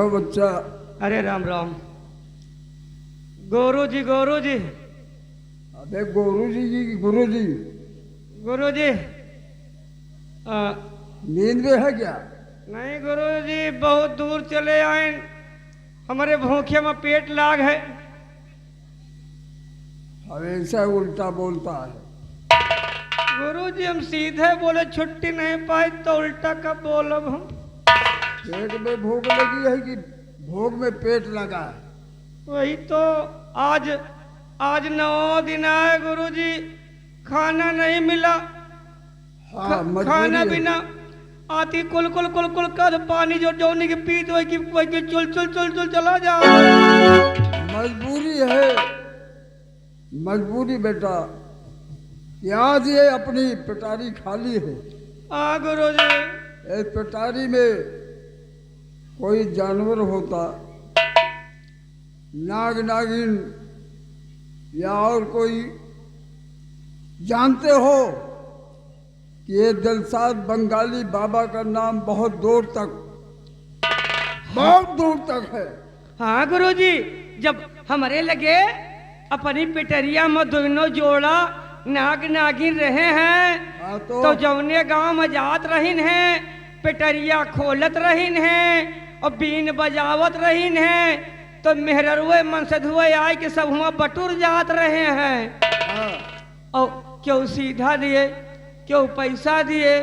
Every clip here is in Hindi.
कहो बच्चा। अरे राम राम। गुरु जी गुरु जी। अबे गुरु जी की गुरु जी। गुरु जी नींद में है क्या? नहीं गुरु जी, बहुत दूर चले आए, हमारे भूखे में पेट लाग है। हमेशा उल्टा बोलता है। गुरु जी हम सीधे बोले, छुट्टी नहीं पाई तो उल्टा कब बोलब हम। पेट में भूख लगी है कि भूख में पेट लगा है? वही तो। आज आज 9 दिन आए गुरु जी, खाना नहीं मिला। हाँ, खाना मजबूरी है। बिना आती कुल कुल कुल कुल कर पानी जो जोनी की पीत वही की चुल चुल चुल चुल चला जा। मजबूरी है, मजबूरी बेटा। आज ये अपनी पिटारी खाली है। हाँ गुरु जी। इस पिटारी में कोई जानवर होता, नाग नागिन या और कोई, जानते हो कि ये दिलसाद बंगाली बाबा का नाम बहुत दूर तक है। हाँ गुरु जी, जब हमारे लगे अपनी पिटरिया में दोनों जोड़ा नाग नागिन रहे हैं, हाँ तो जौने गांव में जात रहीन है, पिटरिया खोलत रहीन है और बीन बजावत रहीन है, तो मेहररुए मनसदुए आए कि सब हुआ बटुर जात रहे हैं। हाँ। और क्यों सीधा दिए, क्यों पैसा दिए।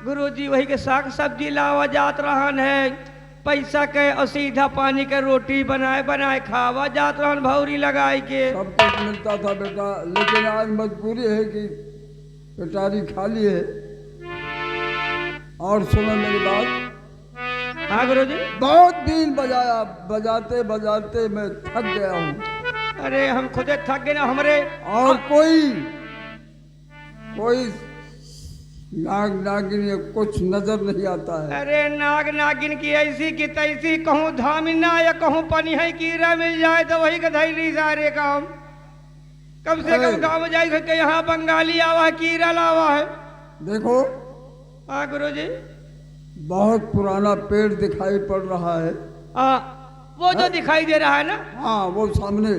गुरु जी वही के साग सब्जी लावा जात रहन है, पैसा के और सीधा पानी के रोटी बनाए बनाए खावा जात रहन भौरी लगाए के। सब कुछ मिलता था बेटा, लेकिन आज मजबूरी है कि पिटारी खाली है। और सुनो मेरी बात। हाँ गुरु जी। बहुत बीन बजाया, बजाते बजाते मैं थक गया हूँ। अरे हम खुदे थक गए ना हमारे। और कोई नाग नागिन या कुछ नजर नहीं आता है। अरे नाग नागिन की ऐसी की तैसी, कहूँ धामिना या कहूँ पनिहई कीड़ा मिल जाए तो वही का धैर्य सारे काम। कम से कम गाँव में जाए कि यहाँ बंगाली आवा है, कीड़ा लावा है। देखो। हाँ गुरु जी। बहुत पुराना पेड़ दिखाई पड़ रहा है। वो जो दिखाई दे रहा है ना। हाँ, वो सामने।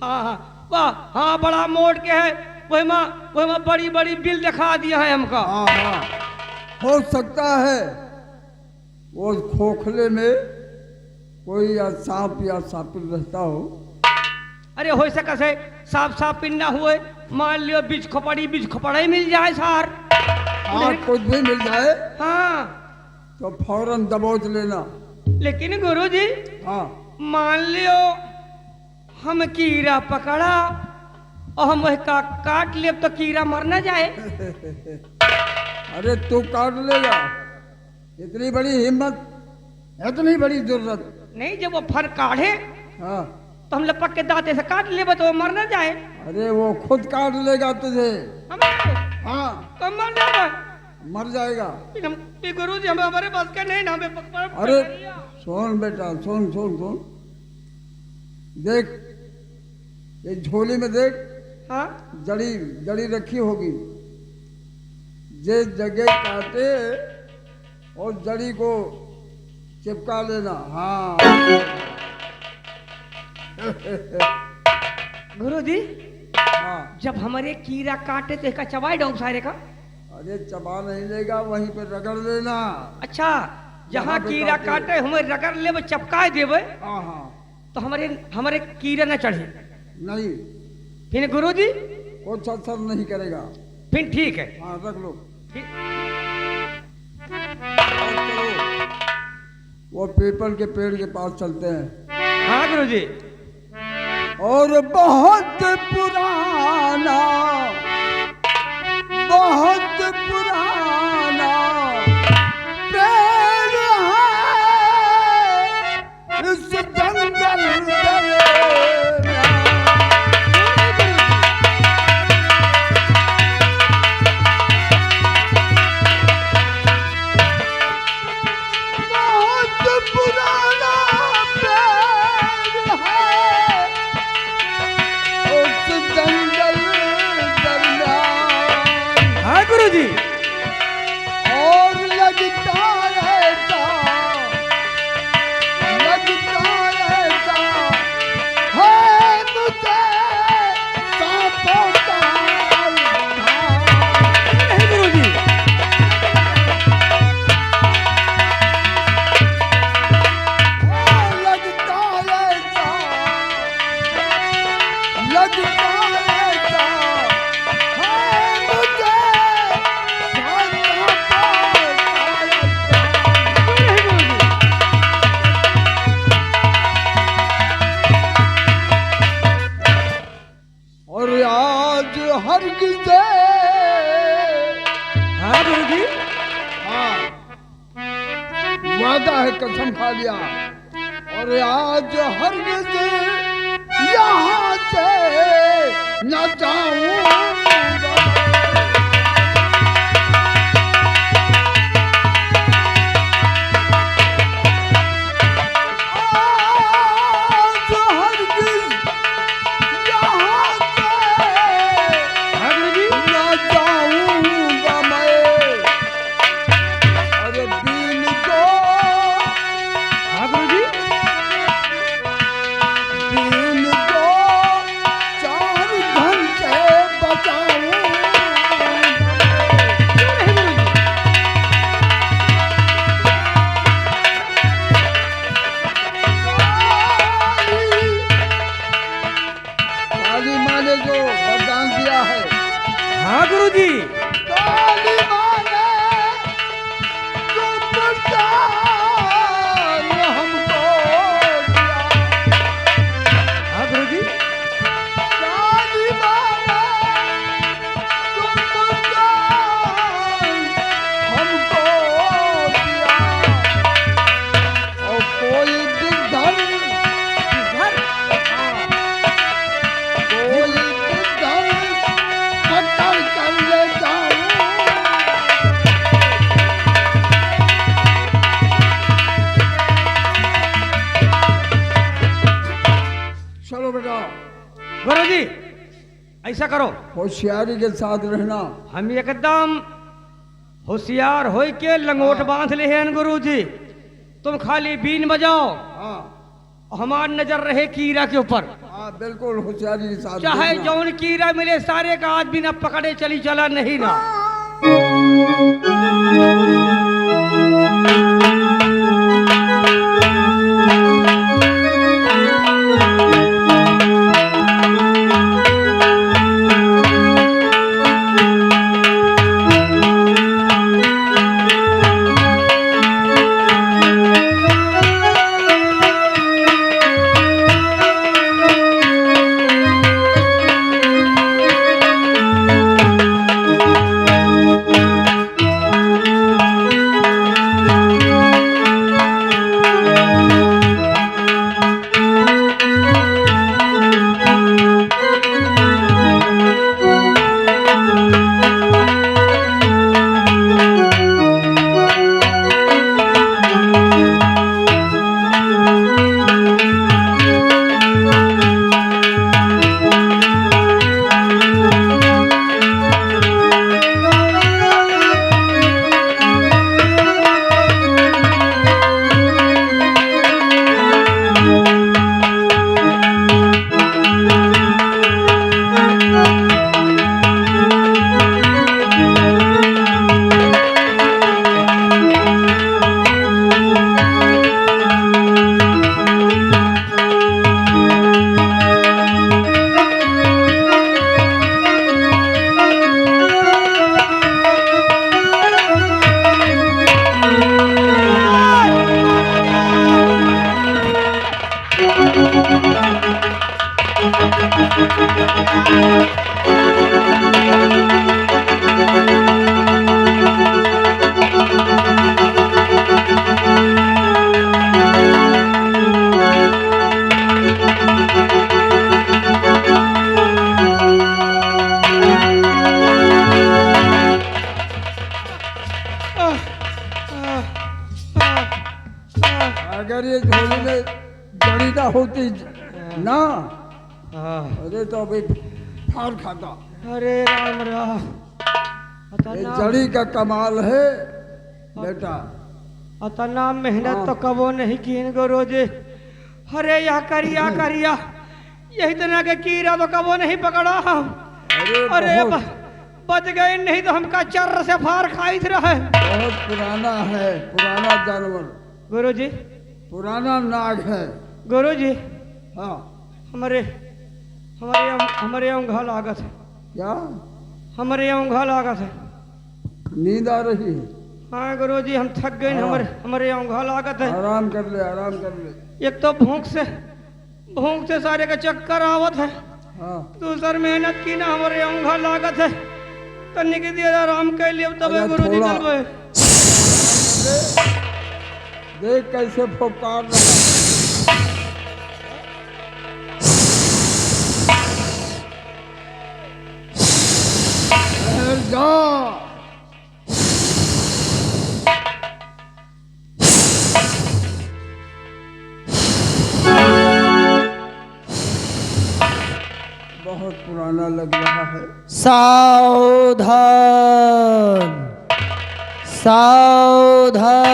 हाँ हाँ वाह, हाँ बड़ा मोड़ के है, वही में बड़ी बड़ी बिल दिखा दिया है हमका। हाँ हाँ, हो सकता है वो खोखले में कोई या सांप या सापिन रहता हो। अरे हो सका से सांप सापिन ना हुए, मान लियो बीज खपड़ी मिल जाए सार। हाँ, कुछ भी मिल जाए हाँ तो फौरन दबोच लेना। लेकिन गुरु जी, हाँ, मान लियो हम कीड़ा पकड़ा और हम वह काट ले तो कीड़ा मर ना जाए। अरे तू काट लेगा, इतनी बड़ी हिम्मत, इतनी बड़ी जरूरत नहीं। जब वो फर काढ़े हाँ, तो हम लपक के दांते से काट ले तो वो मर ना जाए। अरे वो खुद काट लेगा तुझे। हाँ, तो मर जाएगा। मर जाएगा। गुरु जी हमें हमारे पास का नहीं ना। अरे सुन बेटा, सुन सुन सुन, देख ये झोली में देख। हाँ जड़ी रखी होगी। जे जगह काटे और जड़ी को चिपका लेना। हाँ। गुरु जी, हाँ, जब हमारे कीड़ा काटे तो इसका चबाई डाउन सारे का। अरे चबा नहीं लेगा, वहीं पे रगड़ लेना। अच्छा, जहाँ कीड़ा काटे हमें रगड़ ले चपका देवे। हाँ हाँ, तो हमारे कीड़ा न चढ़े। नहीं, फिर गुरु जी कुछ असर नहीं करेगा। फिर ठीक है। हाँ, रख लो। फिर- और चलो, वो पीपल के पेड़ के पास चलते हैं। हाँ गुरु जी। और बहुत पुराना पेड़ है इस जंगल बहुत पुराना पेड़ है उस जंगल दरमियान। हाँ गुरु जी। लगता ऐसा है मुझे सांपों का नहीं गुरुजी। लगता ऐसा है मुझे और आज हरगिज़ हाँ गुरुजी। हाँ वादा है, कसम खा लिया। और आज हरगिज़ यहाँ से न जाऊंगा। आज हरगिज़ यहाँ से हाँ गुरुजी। न जाऊंगा मैं। अरे बीन को हाँ गुरुजी। बीन को 4 घंटे बचाऊंगा। क्यों नहीं गुरुजी? काली माँ ने जो वरदान दिया है, हाँ गुरुजी। काली माँ ने जो वरदान हमको दिया, हाँ गुरुजी। काली माँ ने जो वरदान हमको दिया। और कोई गिरधर कोई गिरधर पकड़ कर ले जाऊं। चलो बेटा, गुरुजी ऐसा करो, होशियारी के साथ रहना। हम एकदम होशियार हो के लंगोट हाँ। बांध ले हैं गुरुजी। तुम खाली बीन बजाओ, हाँ हमार नजर रहे कीड़ा के ऊपर। हाँ बिल्कुल होशियारी के साथ चाहे रहना। जौन कीड़ा मिले सारे का आदमी न पकड़े चली चला नहीं ना। अगर ये झोली में जड़ी ना होती ना, हाँ। अरे तो अभी फाड़ खाता। अरे राम राम। ये जड़ी का कमाल है बेटा। अतना मेहनत हाँ। तो कबो नहीं की गुरु जी। अरे या करिया करिया, यही तरह के कीड़ा तो कबो नहीं पकड़ा हम। अरे बच गए, नहीं तो हमका चर्र से फार खाई रहे। बहुत पुराना है, पुराना जानवर, गुरुजी पुराना नाग है। गुरुजी हाँ हमारे हमारे हमारे यहाँ लागत है। क्या हमारे यहाँ लागत है। नींद आ रही है? हाँ गुरुजी हम थक गए। हाँ। हमारे यहाँ लागत है। आराम कर ले, आराम कर ले। एक तो भूख से सारे का चक्कर आवत है। हाँ दूसर मेहनत की ना, हमारे यहाँ लागत है। तन्ने के दिया आराम कर लिया तब अच्छा, गुरुजी थोड़ा- चल गए। देख कैसे फुफकार रहा है। ठहर जा। बहुत पुराना लग रहा है। सावधान सावधान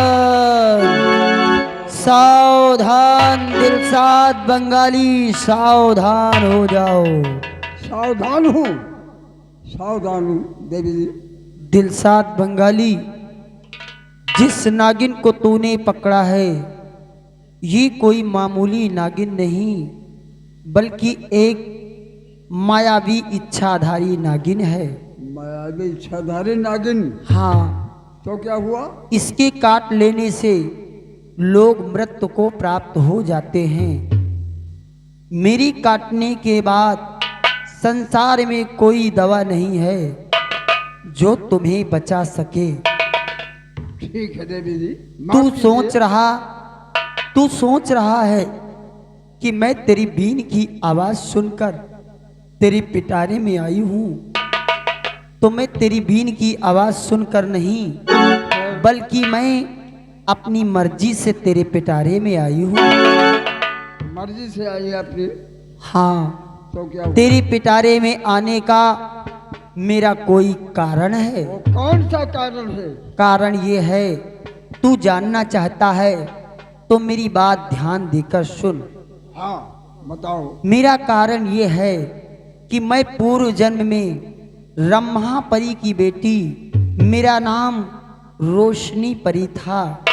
सावधान, दिलसाद बंगाली सावधान हो जाओ। सावधान हूँ देवी जी। दिलसाद बंगाली, जिस नागिन को तूने पकड़ा है ये कोई मामूली नागिन नहीं, बल्कि एक मायावी इच्छाधारी नागिन है। मायावी इच्छाधारी नागिन? हाँ, तो क्या हुआ? इसके काट लेने से लोग मृत्यु को प्राप्त हो जाते हैं। मेरी काटने के बाद संसार में कोई दवा नहीं है जो तुम्हें बचा सके। ठीक है देवी जी। तू माफ सोच रहा है कि मैं तेरी बीन की आवाज सुनकर तेरी पिटारे में आई हूं, तो मैं तेरी बीन की आवाज सुनकर नहीं, बल्कि मैं अपनी मर्जी से तेरे पिटारे में आई हूं। मर्जी से आई अपनी? हाँ, तो क्या हुआ? तेरी पिटारे में आने का मेरा कोई कारण है। वो कौन सा कारण है? कारण ये है, तू जानना चाहता है तो मेरी बात ध्यान देकर सुन। हाँ बताओ। मेरा कारण ये है कि मैं पूर्व जन्म में रम्हा की बेटी, मेरा नाम रोशनी परी था।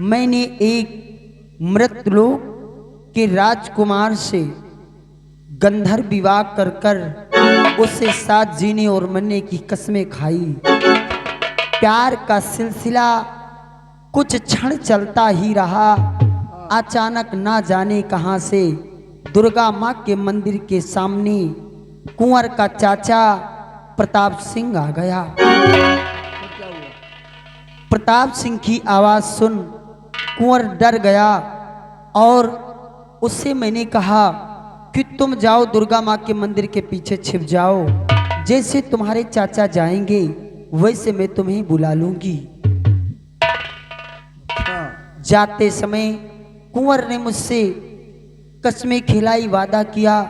मैंने एक मृतलोक के राजकुमार से गंधर्व विवाह कर कर उससे साथ जीने और मरने की कसमें खाई। प्यार का सिलसिला कुछ क्षण चलता ही रहा। अचानक ना जाने कहां से दुर्गा माँ के मंदिर के सामने कुंवर का चाचा प्रताप सिंह आ गया। प्रताप सिंह की आवाज सुन कुंवर डर गया और उससे मैंने कहा कि तुम जाओ दुर्गा माँ के मंदिर के पीछे छिप जाओ, जैसे तुम्हारे चाचा जाएंगे वैसे मैं तुम्हें बुला लूंगी। हाँ जाते समय कुंवर ने मुझसे कसमें खिलाई, वादा किया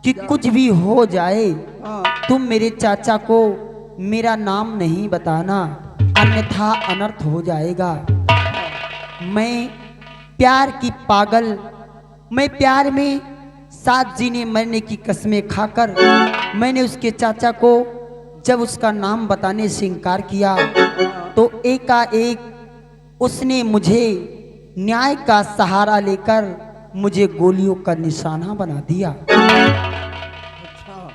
कि कुछ भी हो जाए हाँ। तुम मेरे चाचा को मेरा नाम नहीं बताना, अन्यथा अनर्थ हो जाएगा। मैं प्यार की पागल, मैं प्यार में साथ जीने मरने की कसमें खाकर मैंने उसके चाचा को जब उसका नाम बताने से इनकार किया तो एकाएक उसने मुझे न्याय का सहारा लेकर मुझे गोलियों का निशाना बना दिया। अच्छा।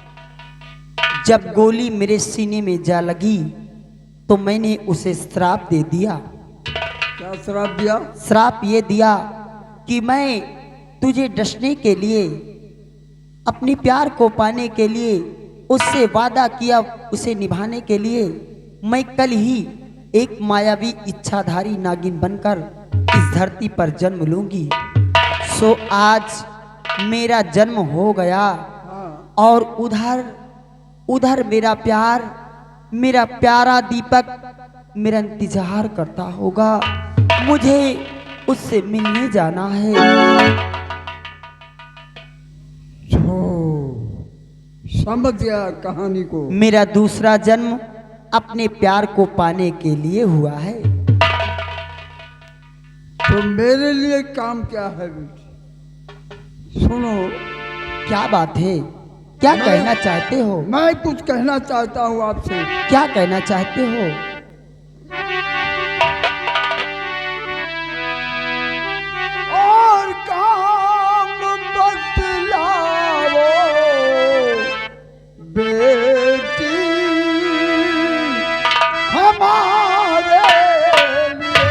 जब गोली मेरे सीने में जा लगी तो मैंने उसे श्राप दे दिया। क्या श्राप दिया? श्राप ये दिया कि मैं तुझे डसने के लिए, अपनी प्यार को पाने के लिए, उससे वादा किया उसे निभाने के लिए मैं कल ही एक मायावी इच्छाधारी नागिन बनकर इस धरती पर जन्म लूंगी। सो आज मेरा जन्म हो गया हाँ। और उधर मेरा प्यारा दीपक मेरा इंतजार करता होगा। मुझे उससे मिलने जाना है। समझ गया कहानी को। मेरा दूसरा जन्म अपने प्यार को पाने के लिए हुआ है। तो मेरे लिए काम क्या है बेटी? सुनो, क्या बात है? क्या मैं- कहना चाहते हो? मैं कुछ कहना चाहता हूँ आपसे। क्या कहना चाहते हो? और काम बतलाओ बेटी हमारे लिए।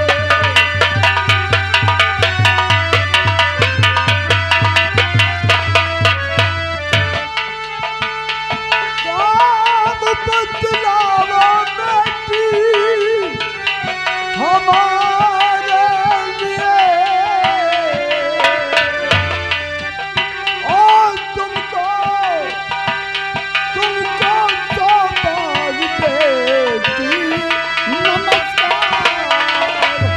काम बतलाओ बेटी हमारे लिए। और तुमको सौभाग्य बेटी नमस्कार है।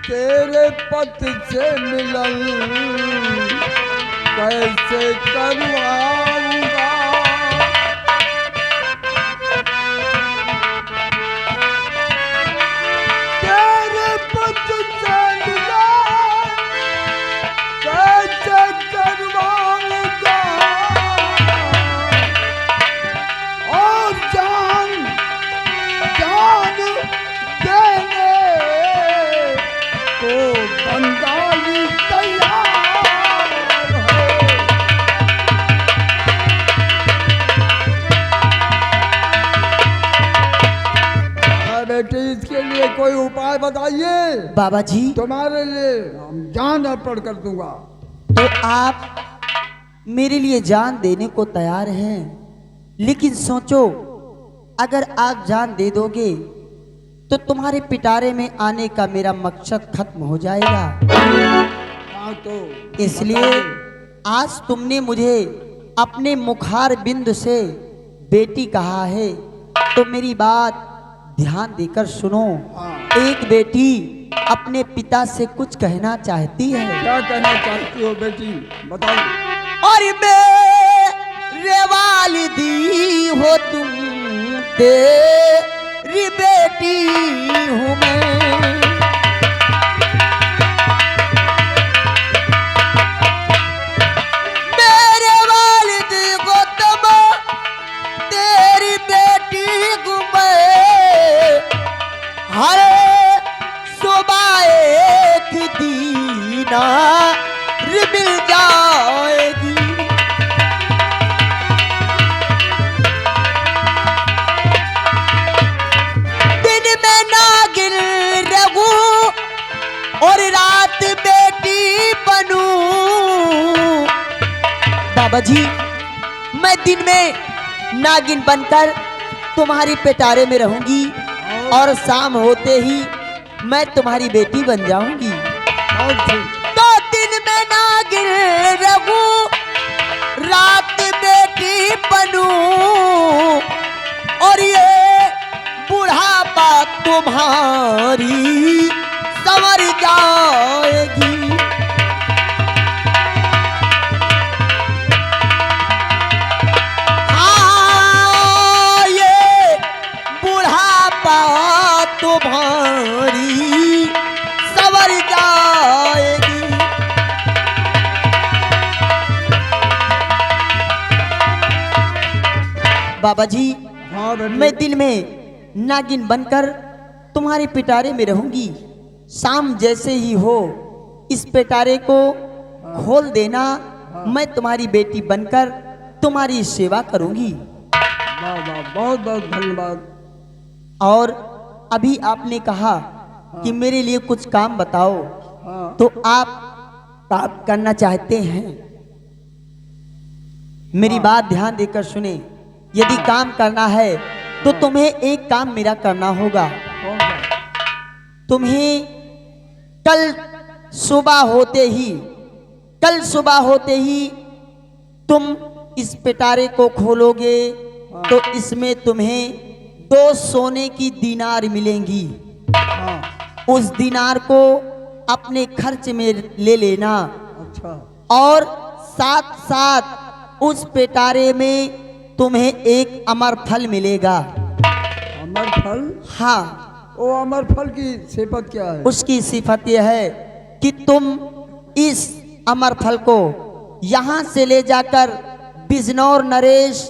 तेरे पति से मिलन कैसे करवाऊंगा। तेरे पति से मिलन कैसे करवाऊंगा। और जान देने को बंगाली तैयार है। हाँ बेटी, इसके लिए कोई उपाय बताइए। बाबा जी, तुम्हारे लिए हम जान अर्पण कर दूंगा। तो आप मेरे लिए जान देने को तैयार हैं, लेकिन सोचो, अगर आप जान दे दोगे तो तुम्हारे पिटारे में आने का मेरा मकसद खत्म हो जाएगा। हाँ तो इसलिए बताइए। आज तुमने मुझे अपने मुखार बिंदु से बेटी कहा है, तो मेरी बात ध्यान देकर सुनो। हाँ। एक बेटी अपने पिता से कुछ कहना चाहती है। क्या कहना चाहती हो बेटी, बताओ। और मेरे वालिदी हो तुम, तेरी बेटी हूँ मैं। मेरे वालिद को तुम, तेरी बेटी हूँ मैं। हर सुबह एक दीना मिल जाएगी। दिन में नागिन रहूं और रात बेटी बनूं। बाबा जी, मैं दिन में नागिन बनकर तुम्हारी पिटारे में रहूंगी और शाम होते ही मैं तुम्हारी बेटी बन जाऊंगी। और ठीक। तो दिन में नागिन रहूं, रात बेटी बनूं, और ये बुढ़ापा तुम्हारी संवर जाएगी। हाँ, ये बुढ़ापा तुम्हारी संवर जाएगी। बाबा जी, हाँ बेटी। मैं दिन में नागिन बनकर तुम्हारे पिटारे में रहूंगी। शाम जैसे ही हो इस पिटारे को खोल देना, मैं तुम्हारी बेटी बनकर तुम्हारी सेवा करूंगी। वाह वाह, बहुत बहुत धन्यवाद। और अभी आपने कहा कि मेरे लिए कुछ काम बताओ, हाँ तो आप करना चाहते हैं। मेरी बात ध्यान देकर सुने। यदि काम करना है तो तुम्हें एक काम मेरा करना होगा। कौन सा? तुम्हें कल सुबह होते ही तुम इस पिटारे को खोलोगे तो इसमें तुम्हें 2 सोने की दीनार मिलेंगी। हाँ उस दीनार को अपने खर्च में ले लेना, अच्छा। और साथ साथ उस पिटारे में तुम्हें एक अमर फल मिलेगा। अमर फल? हाँ, वो अमर फल की सिफत क्या है? उसकी सिफत यह है कि तुम इस अमर फल को यहाँ से ले जाकर बिजनौर नरेश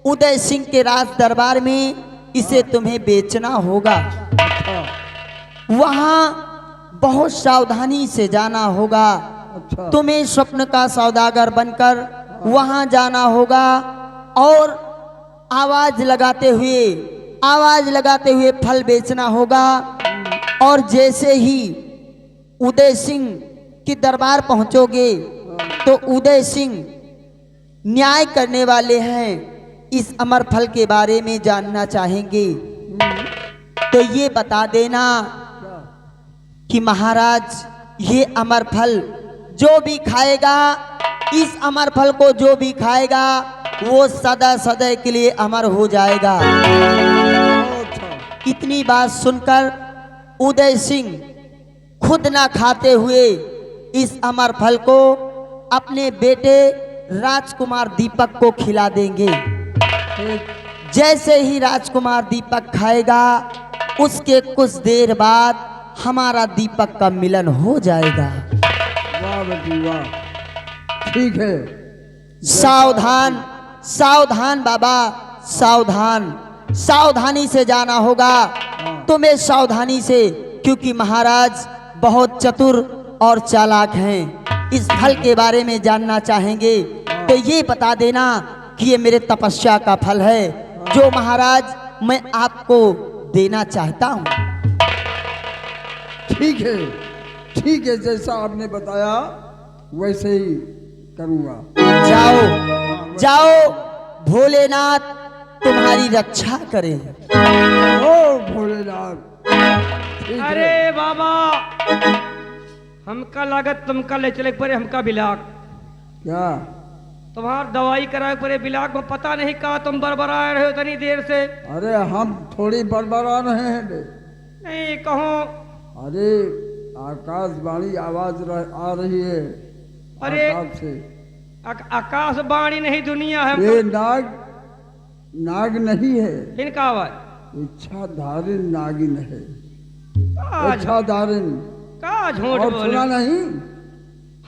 उदय सिंह के राज दरबार में इसे तुम्हें बेचना होगा। अच्छा वहाँ बहुत सावधानी से जाना होगा। अच्छा तुम्हें स्वप्न का सौदागर बनकर वहाँ जाना होगा और आवाज लगाते हुए फल बेचना होगा। और जैसे ही उदय सिंह के दरबार पहुंचोगे तो उदय सिंह न्याय करने वाले हैं, इस अमर फल के बारे में जानना चाहेंगे। तो ये बता देना कि महाराज ये अमर फल जो भी खाएगा, इस अमर फल को जो भी खाएगा वो सदा सदा के लिए अमर हो जाएगा। अच्छा इतनी बात सुनकर उदय सिंह खुद ना खाते हुए इस अमर फल को अपने बेटे राजकुमार दीपक को खिला देंगे। ठीक जैसे ही राजकुमार दीपक खाएगा उसके कुछ देर बाद हमारा दीपक का मिलन हो जाएगा। वाह बेटी वाह, ठीक है। सावधान सावधान बाबा, सावधान, सावधानी से जाना होगा तुम्हें, सावधानी से, क्योंकि महाराज बहुत चतुर और चालाक हैं। इस फल के बारे में जानना चाहेंगे तो ये बता देना कि ये मेरे तपस्या का फल है जो महाराज मैं आपको देना चाहता हूँ। ठीक है, जैसा आपने बताया वैसे ही करूँगा। जाओ जाओ, भोलेनाथ तुम्हारी रक्षा करें। ओ भोलेनाथ, ठीक है। अरे बाबा, हमका लागत तुमका ले चले पड़े, हमका बिलाक क्या? तुम्हार दवाई कराए पड़े बिलाक में, पता नहीं कहा तुम बरबराए रहे हो इतनी देर से। अरे हम थोड़ी बरबरा रहे हैं बे। नहीं कहो। अरे आकाशवाणी आवाज आ रही है अरे आकाश से। आकाशवाणी नहीं दुनिया है। ये नाग नहीं है, इनका आवाज इच्छाधारिण नागिन है। का इच्छाधारिण झूठ और बोले। सुना नहीं?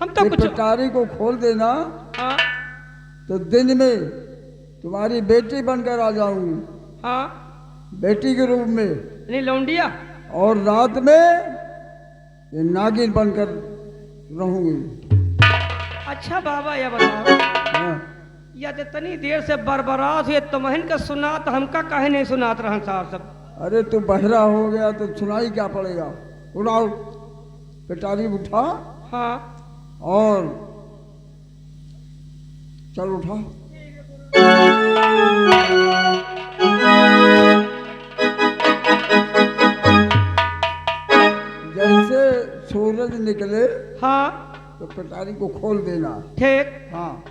हम तो ये कुछ पिटारी को खोल देना हाँ तो दिन में तुम्हारी बेटी बनकर आ जाऊंगी, हाँ, बेटी के रूप में, नहीं लौंडिया। और रात में ये नागिन बनकर रहूंगी। अच्छा बाबा ये बताओ, हाँ। या इतनी देर से बरबरात हुए तुम्हें का सुनात, हमका काहे नहीं सुनात रहन सार सब। अरे तू बहरा हो गया तो सुनाई क्या पड़ेगा? उठाओ पिटारी, उठा हाँ और चल उठा। जैसे सूरज निकले हाँ तो पिटारी को खोल देना। ठीक। हाँ।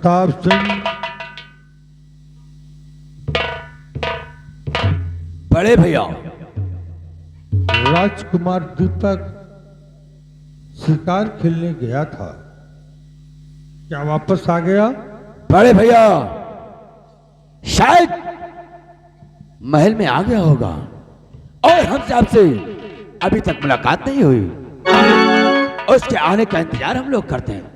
प्रताप सिंह, बड़े भैया राजकुमार दीपक शिकार खेलने गया था, क्या वापस आ गया? बड़े भैया शायद महल में आ गया होगा और हमसे आपसे अभी तक मुलाकात नहीं हुई। उसके आने का इंतजार हम लोग करते हैं।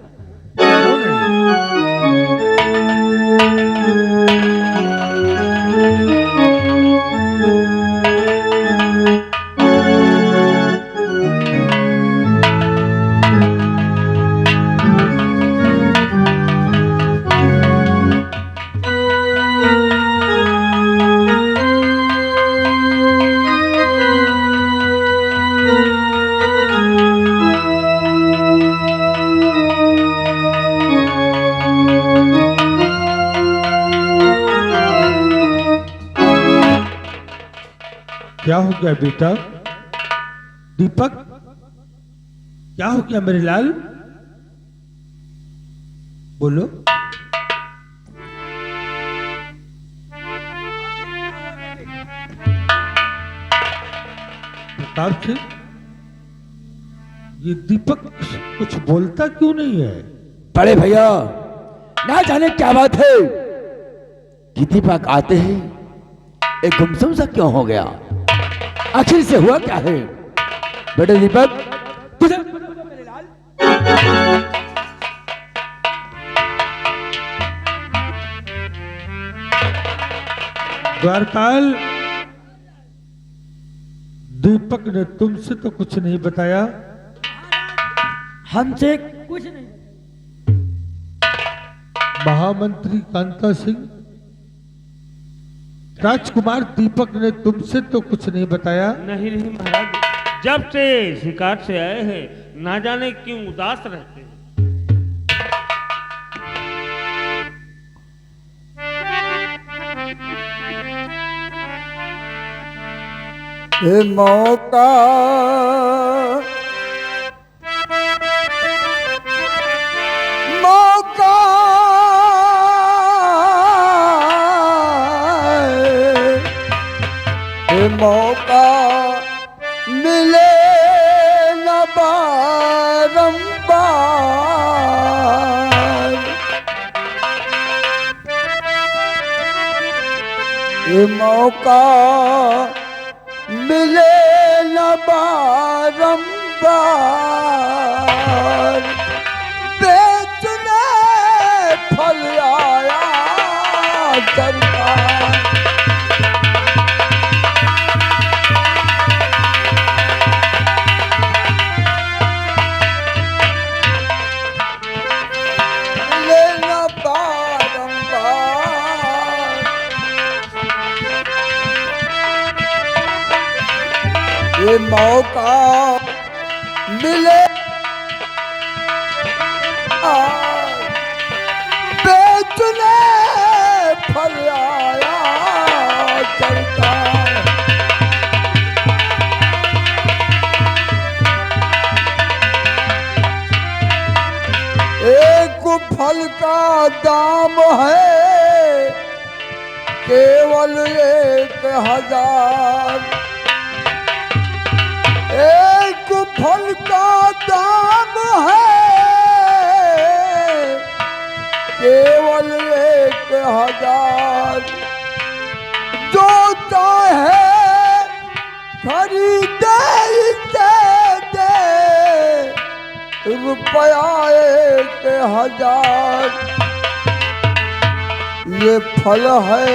क्या हो गया बेटा? दीपक, क्या हो गया मेरे लाल? बोलो। प्रताप सिंह, ये दीपक कुछ बोलता क्यों नहीं है? बड़े भैया ना जाने क्या बात है कि दीपक आते ही एक गुमसुम सा क्यों हो गया। आखिर से हुआ क्या है? बेटे दीपक तुझे मेरे लाल। द्वारपाल, दीपक ने तुमसे तो कुछ नहीं बताया? हमसे कुछ नहीं। महामंत्री कांता सिंह, राजकुमार दीपक ने तुमसे तो कुछ नहीं बताया? नहीं नहीं महाराज, जब से शिकार से आए हैं ना जाने क्यों उदास रहते हैं। ये मौका मौका ये मौका मिले न बारंबार। ये मौका मिले न बारंबार। बेचने फल आया सरकार। मिले न बारंबार। ये मौका मिले बेचने फल आया सरकार। एक फल का दाम है केवल 1000। एक फल का दाम है केवल 1000। जो चाहे खरीदे इसे दे रुपया 1000। ये फल है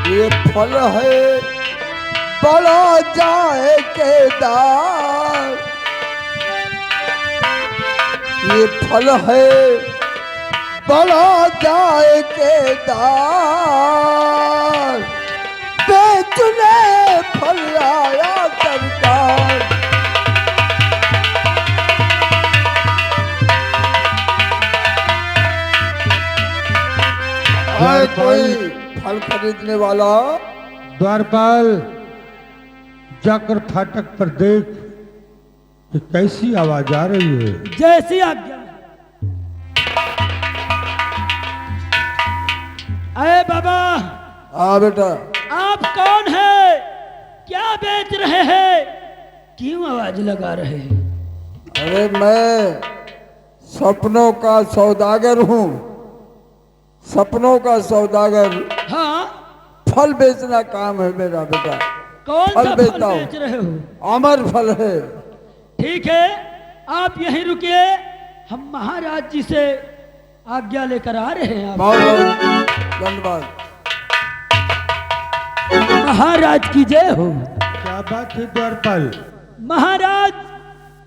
ये फल है बड़ा जाए केदार। ये फल है बड़ा जाए केदार। बेचने फल आया सरकार। है कोई फल खरीदने वाला? द्वारपाल, जाकर फाटक पर देख कि कैसी आवाज आ रही है। जैसी आज्ञा। अरे बाबा, हाँ बेटा। आप कौन है? क्या बेच रहे हैं? क्यों आवाज लगा रहे हैं? अरे मैं सपनों का सौदागर हूँ, सपनों का सौदागर। हाँ, फल बेचना काम है मेरा बेटा। कौन फल सा फल बेचता हूँ। बेच रहे हो? अमर फल है। ठीक है, आप यहीं रुकिए, हम महाराज जी से आज्ञा लेकर आ रहे हैं। आप बहुत बहुत धन्यवाद। महाराज की जय हो। क्या बात है द्वारपाल? महाराज,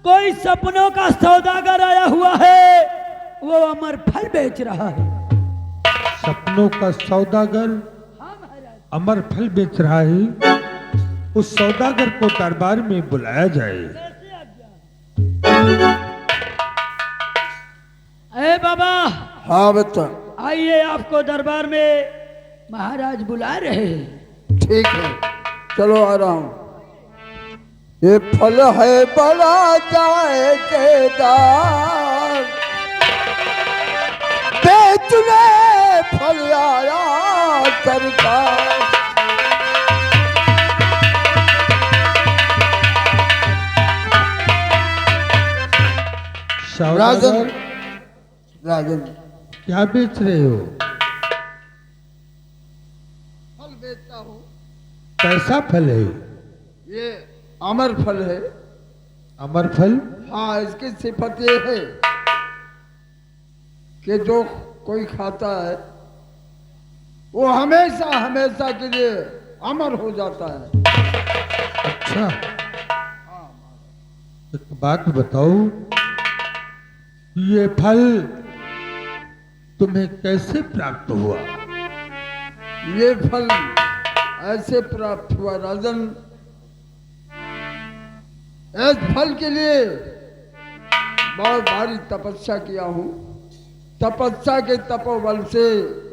कोई सपनों का सौदागर आया हुआ है, वो अमर फल बेच रहा है। सपनों का सौदागर हाँ महाराज। अमर फल बेच रहा है। उस सौदागर को दरबार में बुलाया जाए। कैसे आज्ञा? अरे बाबा, हाँ बेटा। आइए, आपको दरबार में महाराज बुला रहे हैं। ठीक है, चलो आ रहा हूँ। ये फल है बड़ा जाए के दार, बेचने फल आया सरकार। राजन, सौदागर राजन क्या बेच रहे हो? फल बेचता हूँ। कैसा फल है? ये अमर फल है। अमर फल? हाँ, इसकी सिफत ये है कि जो कोई खाता है वो हमेशा हमेशा के लिए अमर हो जाता है। अच्छा, एक बात बताओ, ये फल तुम्हें कैसे प्राप्त हुआ? ये फल ऐसे प्राप्त हुआ राजन, इस फल के लिए बहुत भारी तपस्या किया हूँ। तपस्या के तपोबल से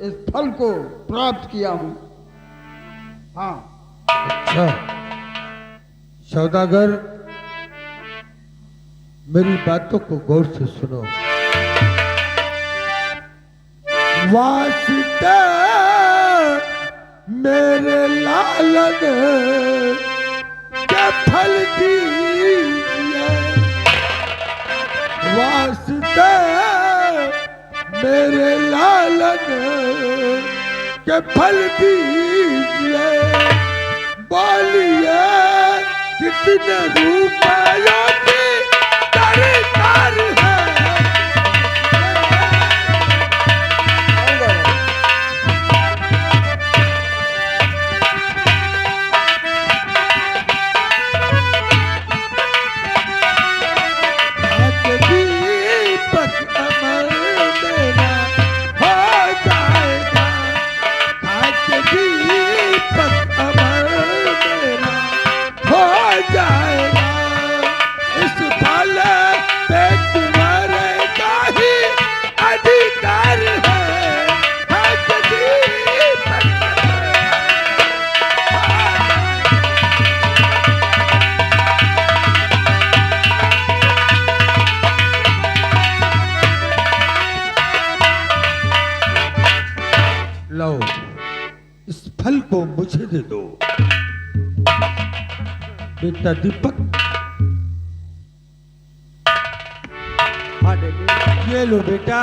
इस फल को प्राप्त किया हूँ। हाँ। अच्छा, सौदागर मेरी बातों को गौर से सुनो। वास्ता मेरे लालन के फल दीजिए, वास्ता मेरे लालन के फल दीजिए, बोलिए कितने रुपयों की दरकार है। लो, इस फल को मुझे दे दो। बेटा दीपक, ये लो बेटा,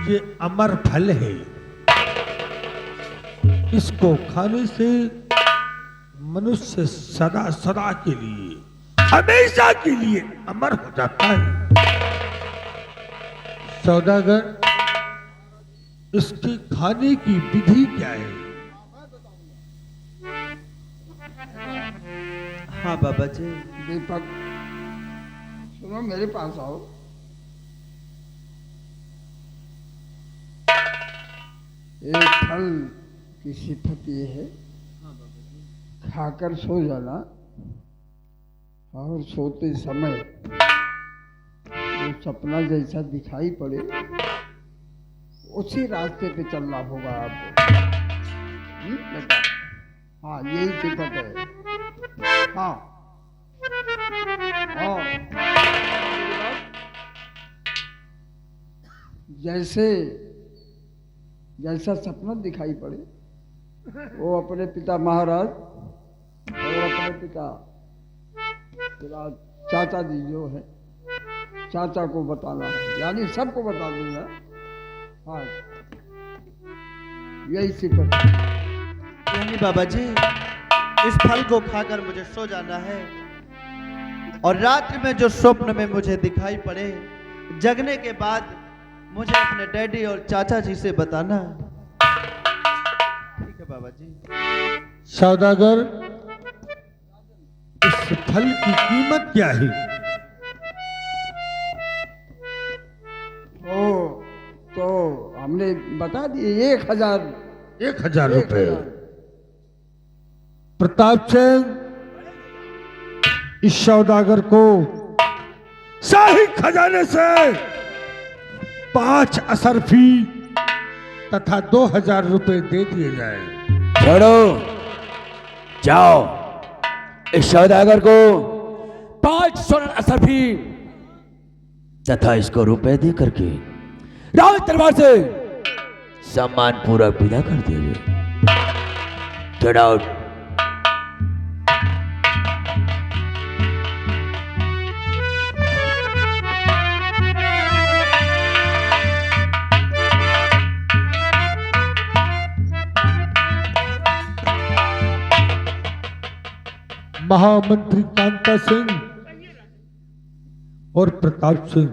ये अमर फल है। इसको खाने से मनुष्य सदा सदा के लिए, हमेशा के लिए अमर हो जाता है। सौदागर, इसकी खाने की विधि क्या है? हाँ बाबा जी। दीपक, सुनो, मेरे पास आओ। एक फल की सिफत ये है, खाकर सो जाना और सोते समय जो सपना जैसा दिखाई पड़े उसी रास्ते पे चलना होगा आपको। बेटा, हाँ यही सिफत है। हाँ हाँ जैसे जैसा सपना दिखाई पड़े वो अपने पिता महाराज और अपने पिता चाचा जी जो है चाचा को बताना है, यानी सबको बता दूंगा। हाँ यही सिफत है। यानी बाबा जी इस फल को खाकर मुझे सो जाना है और रात्रि में जो स्वप्न में मुझे दिखाई पड़े जगने के बाद मुझे अपने डैडी और चाचा जी से बताना। ठीक है बाबा जी। सौदागर, इस फल की कीमत क्या है? ओ तो हमने बता दिए 1000 1000 रुपए। प्रताप सिंह इस सौदागर को शाही खजाने से 5 असरफी तथा 2000 रुपए दे दिए जाए। छोड़ो, जाओ इस सौदागर को 5 स्वर्ण असरफी तथा इसको रुपए दे करके राज दरबार से सम्मान पूर्वक विदा कर दीजिए। Get out. महामंत्री कांता सिंह और प्रताप सिंह,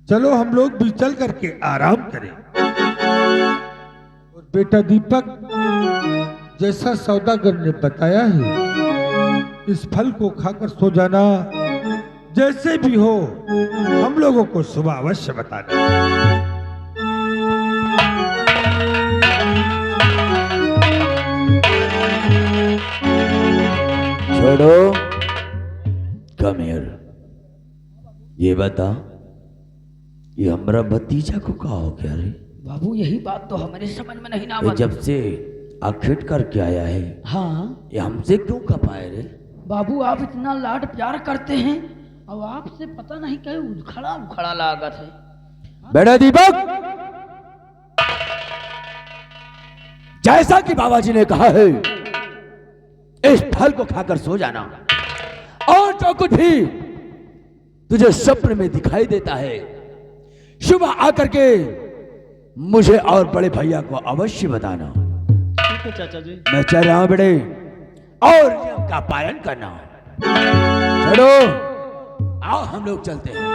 चलो हम लोग भी चल करके आराम करें। और बेटा दीपक, जैसा सौदागर ने बताया है इस फल को खाकर सो जाना। जैसे भी हो हम लोगों को सुबह अवश्य बताना। छोड़ो, कम हियर। ये बता, ये हमारा भतीजा को कहा हो क्या रे? बाबू यही बात तो हमारे समझ में नहीं ना ये आती। जब से आखिर करके आया है हाँ ये हमसे क्यों कपाए रे? बाबू आप इतना लाड प्यार करते हैं और आपसे पता नहीं कहीं उखड़ा उखड़ा लागत है। बेटा दीपक, जैसा कि बाबा जी ने कहा है इस फल को खाकर सो जाना, और जो कुछ भी तुझे स्वप्न में दिखाई देता है सुबह आकर के मुझे और बड़े भैया को अवश्य बताना। ठीक है चाचा जी। मैं चल रहा हूं बेटे, और नियम का पालन करना। चलो आओ हम लोग चलते हैं।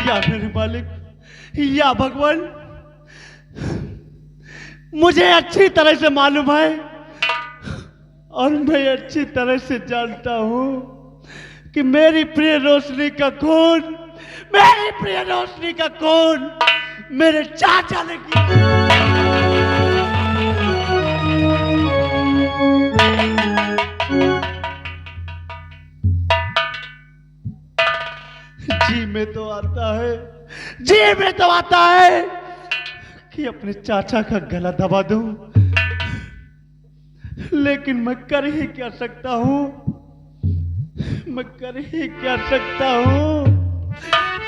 या मेरे मालिक, या भगवान, मुझे अच्छी तरह से मालूम है और मैं अच्छी तरह से जानता हूं कि मेरी प्रिय रोशनी का खून, मेरी प्रिय रोशनी का खून मेरे चाचा ने किया। जी में तो आता है, जी में तो आता है कि अपने चाचा का गला दबा दूं, लेकिन मैं कर ही क्या सकता हूं, मैं कर ही क्या सकता हूं,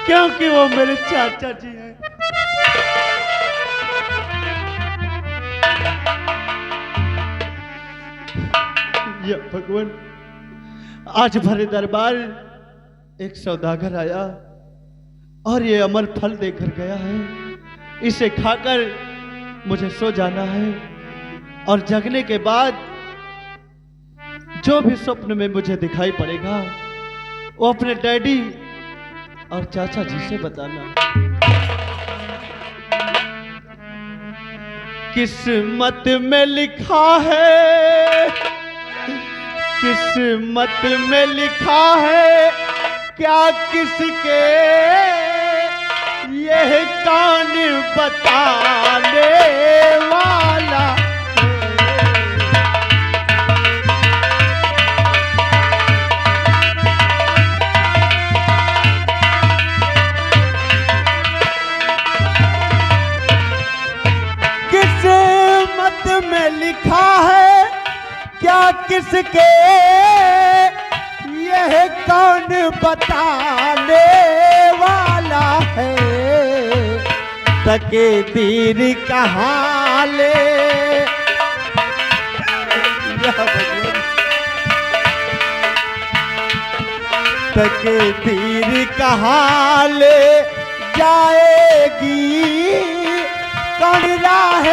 क्योंकि वो मेरे चाचा जी हैं। या भगवान, आज भरे दरबार एक सौदागर आया और ये अमर फल देकर गया है। इसे खाकर मुझे सो जाना है और जगने के बाद जो भी स्वप्न में मुझे दिखाई पड़ेगा वो अपने डैडी और चाचा जी से बताना। किस्मत में लिखा है किस्मत में लिखा है क्या किसके, यह कौन बताने वाला है। किस्मत में लिखा है क्या किसके, यह कौन बताने वाला है। तकदीर कहाँ ले तकदीर कहाँ ले जाएगी, कौन राह